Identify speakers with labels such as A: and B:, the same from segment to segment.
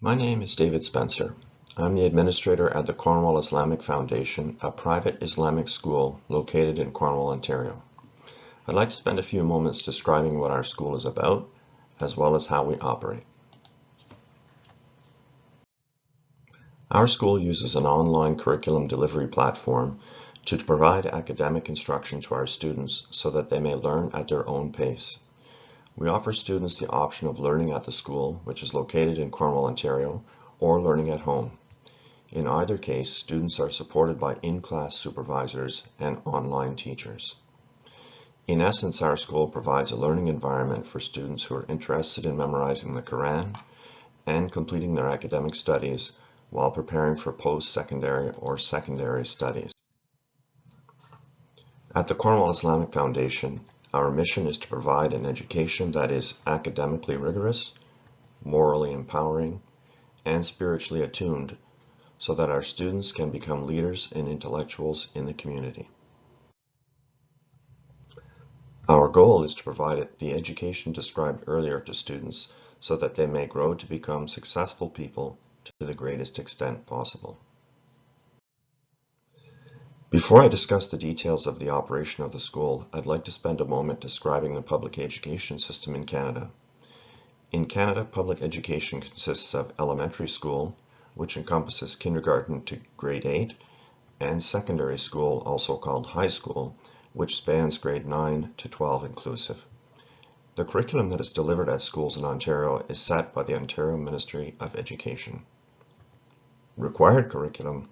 A: My name is David Spencer. I'm the administrator at the Cornwall Islamic Foundation, a private Islamic school located in Cornwall, Ontario. I'd like to spend a few moments describing what our school is about, as well as how we operate. Our school uses an online curriculum delivery platform to provide academic instruction to our students so that they may learn at their own pace. We offer students the option of learning at the school, which is located in Cornwall, Ontario, or learning at home. In either case, students are supported by in-class supervisors and online teachers. In essence, our school provides a learning environment for students who are interested in memorizing the Quran and completing their academic studies while preparing for post-secondary or secondary studies. At the Cornwall Islamic Foundation, our mission is to provide an education that is academically rigorous, morally empowering, and spiritually attuned so that our students can become leaders and intellectuals in the community. Our goal is to provide the education described earlier to students so that they may grow to become successful people to the greatest extent possible. Before I discuss the details of the operation of the school, I'd like to spend a moment describing the public education system in Canada. In Canada, public education consists of elementary school, which encompasses kindergarten to grade 8, and secondary school, also called high school, which spans grade 9 to 12 inclusive. The curriculum that is delivered at schools in Ontario is set by the Ontario Ministry of Education. Required curriculum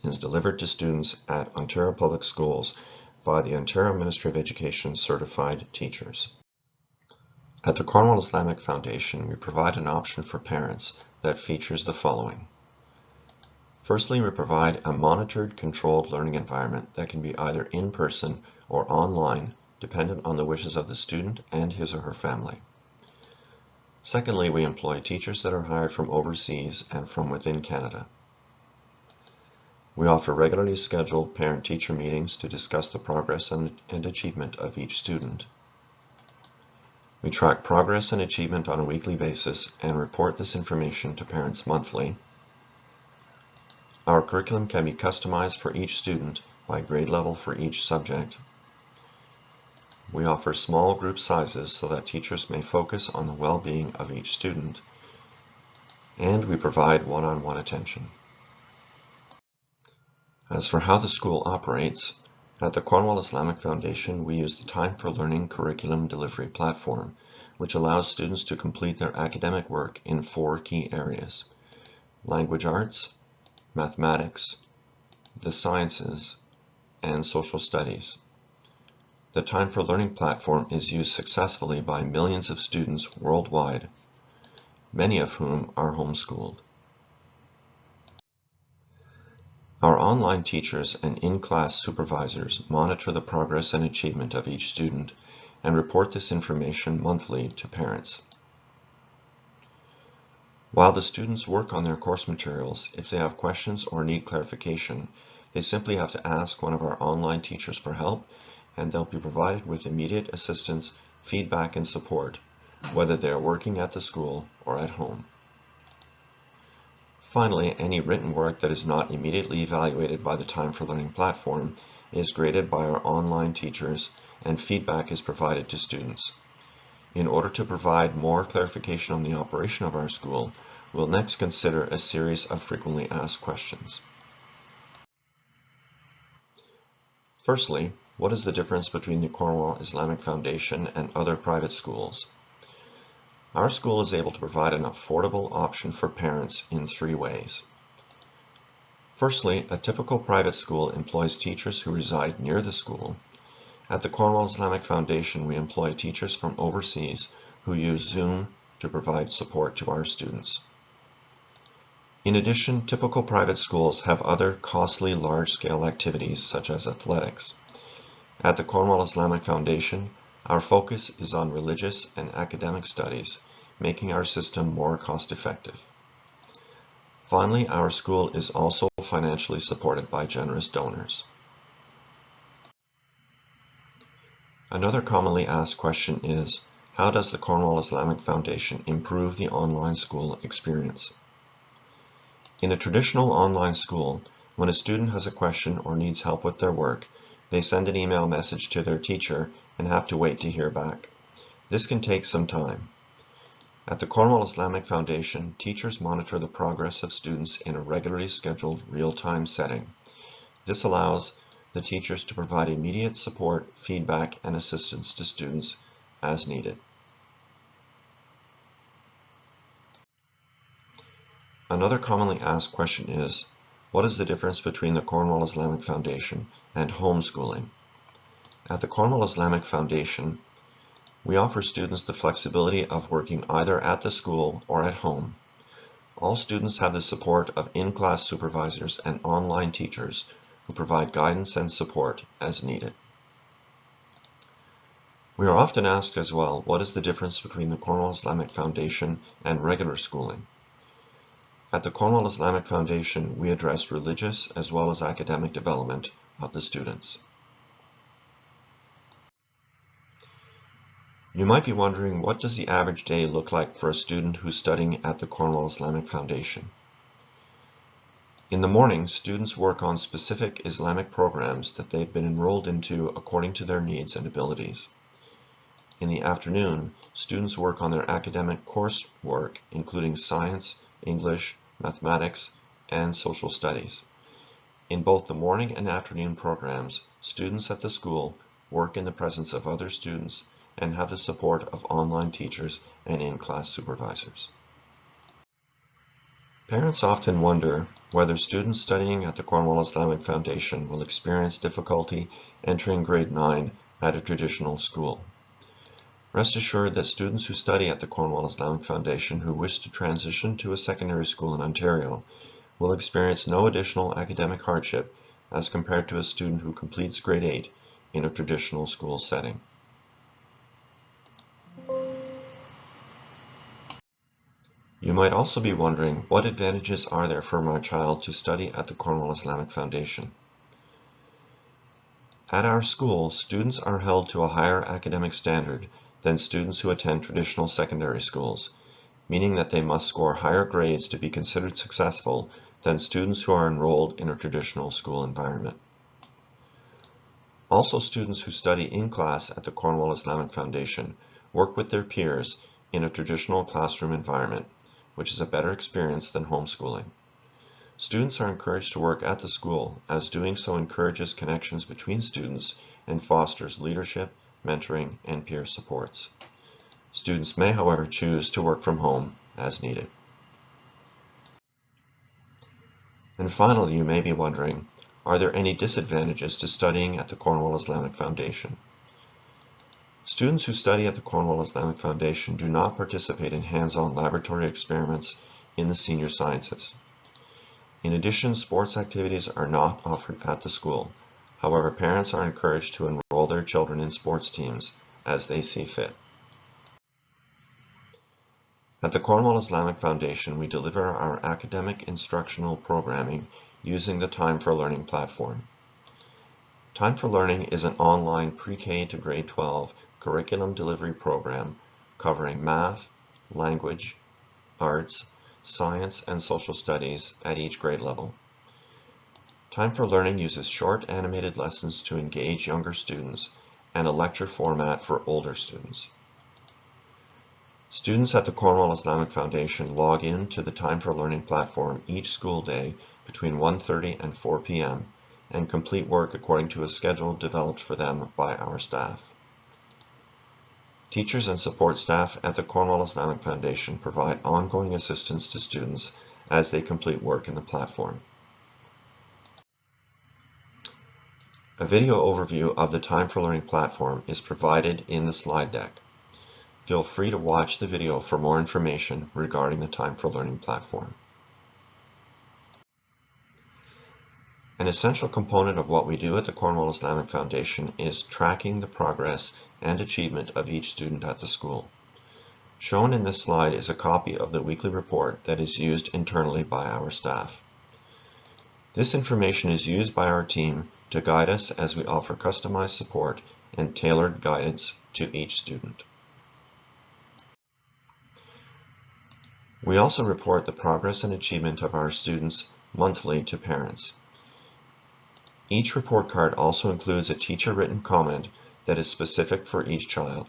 A: is delivered to students at Ontario Public Schools by the Ontario Ministry of Education certified teachers. At the Cornwall Islamic Foundation, we provide an option for parents that features the following. Firstly, we provide a monitored, controlled learning environment that can be either in person or online, dependent on the wishes of the student and his or her family. Secondly, we employ teachers that are hired from overseas and from within Canada. We offer regularly scheduled parent-teacher meetings to discuss the progress and achievement of each student. We track progress and achievement on a weekly basis and report this information to parents monthly. Our curriculum can be customized for each student by grade level for each subject. We offer small group sizes so that teachers may focus on the well-being of each student. And we provide one-on-one attention. As for how the school operates, at the Cornwall Islamic Foundation, we use the Timeforlearning curriculum delivery platform, which allows students to complete their academic work in 4 key areas: language arts, mathematics, the sciences, and social studies. The Timeforlearning platform is used successfully by millions of students worldwide, many of whom are homeschooled. Our online teachers and in-class supervisors monitor the progress and achievement of each student and report this information monthly to parents. While the students work on their course materials, if they have questions or need clarification, they simply have to ask one of our online teachers for help, and they'll be provided with immediate assistance, feedback, and support, whether they are working at the school or at home. Finally, any written work that is not immediately evaluated by the Timeforlearning platform is graded by our online teachers and feedback is provided to students. In order to provide more clarification on the operation of our school, we'll next consider a series of frequently asked questions. Firstly, what is the difference between the Cornwall Islamic Foundation and other private schools? Our school is able to provide an affordable option for parents in 3 ways. Firstly, a typical private school employs teachers who reside near the school. At the Cornwall Islamic Foundation, we employ teachers from overseas who use Zoom to provide support to our students. In addition, typical private schools have other costly large-scale activities such as athletics. At the Cornwall Islamic Foundation, our focus is on religious and academic studies, making our system more cost-effective. Finally, our school is also financially supported by generous donors. Another commonly asked question is, How does the Cornwall Islamic Foundation improve the online school experience? In a traditional online school, when a student has a question or needs help with their work, they send an email message to their teacher and have to wait to hear back. This can take some time. At the Cornwall Islamic Foundation, teachers monitor the progress of students in a regularly scheduled real-time setting. This allows the teachers to provide immediate support, feedback, and assistance to students as needed. Another commonly asked question is, what is the difference between the Cornwall Islamic Foundation and homeschooling? At the Cornwall Islamic Foundation, we offer students the flexibility of working either at the school or at home. All students have the support of in-class supervisors and online teachers who provide guidance and support as needed. We are often asked as well, what is the difference between the Cornwall Islamic Foundation and regular schooling? At the Cornwall Islamic Foundation, we address religious as well as academic development of the students. You might be wondering, what does the average day look like for a student who's studying at the Cornwall Islamic Foundation? In the morning, students work on specific Islamic programs that they've been enrolled into according to their needs and abilities. In the afternoon, students work on their academic coursework, including science, English, mathematics, and social studies. In both the morning and afternoon programs, students at the school work in the presence of other students and have the support of online teachers and in-class supervisors. Parents often wonder whether students studying at the Cornwall Islamic Foundation will experience difficulty entering grade 9 at a traditional school. Rest assured that students who study at the Cornwall Islamic Foundation who wish to transition to a secondary school in Ontario will experience no additional academic hardship as compared to a student who completes grade 8 in a traditional school setting. You might also be wondering, what advantages are there for my child to study at the Cornwall Islamic Foundation? At our school, students are held to a higher academic standard than students who attend traditional secondary schools, meaning that they must score higher grades to be considered successful than students who are enrolled in a traditional school environment. Also, students who study in class at the Cornwall Islamic Foundation work with their peers in a traditional classroom environment, which is a better experience than homeschooling. Students are encouraged to work at the school, as doing so encourages connections between students and fosters leadership, mentoring, and peer supports. Students may, however, choose to work from home as needed. And finally, you may be wondering, are there any disadvantages to studying at the Cornwall Islamic Foundation? Students who study at the Cornwall Islamic Foundation do not participate in hands-on laboratory experiments in the senior sciences. In addition, sports activities are not offered at the school. However, parents are encouraged to enroll their children in sports teams as they see fit. At the Cornwall Islamic Foundation, we deliver our academic instructional programming using the Time4Learning platform. Time4Learning is an online pre-K to grade 12 curriculum delivery program covering math, language, arts, science, and social studies at each grade level. Time4Learning uses short animated lessons to engage younger students and a lecture format for older students. Students at the Cornwall Islamic Foundation log in to the Time4Learning platform each school day between 1:30 and 4 p.m. and complete work according to a schedule developed for them by our staff. Teachers and support staff at the Cornwall Islamic Foundation provide ongoing assistance to students as they complete work in the platform. A video overview of the Time4Learning platform is provided in the slide deck. Feel free to watch the video for more information regarding the Time4Learning platform. An essential component of what we do at the Cornwall Islamic Foundation is tracking the progress and achievement of each student at the school. Shown in this slide is a copy of the weekly report that is used internally by our staff. This information is used by our team to guide us as we offer customized support and tailored guidance to each student. We also report the progress and achievement of our students monthly to parents. Each report card also includes a teacher-written comment that is specific for each child.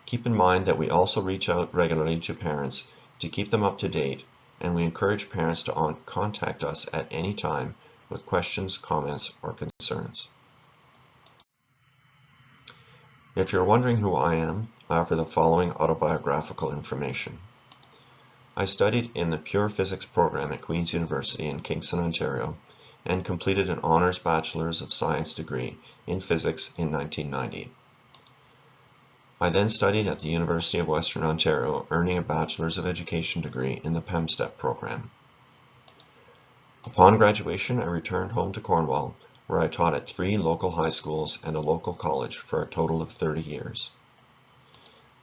A: Keep in mind that we also reach out regularly to parents to keep them up to date, and we encourage parents to contact us at any time with questions, comments, or concerns. If you're wondering who I am, I offer the following autobiographical information. I studied in the Pure Physics program at Queen's University in Kingston, Ontario, and completed an Honours Bachelor's of Science degree in Physics in 1990. I then studied at the University of Western Ontario, earning a Bachelor's of Education degree in the PEMSTEP program. Upon graduation, I returned home to Cornwall, where I taught at 3 local high schools and a local college for a total of 30 years.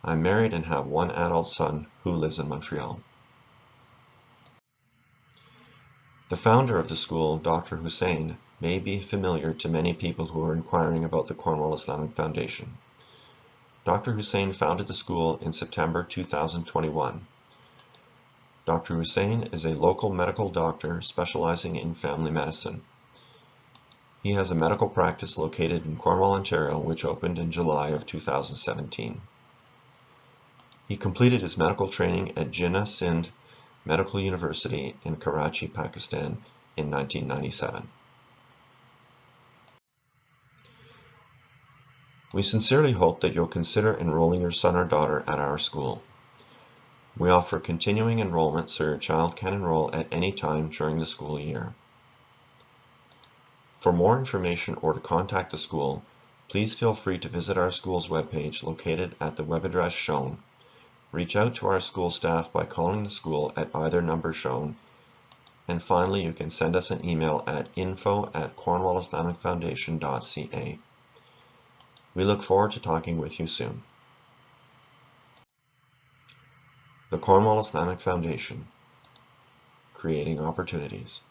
A: I'm married and have 1 adult son who lives in Montreal. The founder of the school, Dr. Hussain, may be familiar to many people who are inquiring about the Cornwall Islamic Foundation. Dr. Hussain founded the school in September 2021. Dr. Hussain is a local medical doctor specializing in family medicine. He has a medical practice located in Cornwall, Ontario, which opened in July of 2017. He completed his medical training at Jinnah Sindh Medical University in Karachi, Pakistan in 1997. We sincerely hope that you'll consider enrolling your son or daughter at our school. We offer continuing enrollment so your child can enroll at any time during the school year. For more information or to contact the school, please feel free to visit our school's webpage located at the web address shown. Reach out to our school staff by calling the school at either number shown. And finally, you can send us an email at info@cornwallislamicfoundation.ca. We look forward to talking with you soon. The Cornwall Islamic Foundation, creating opportunities.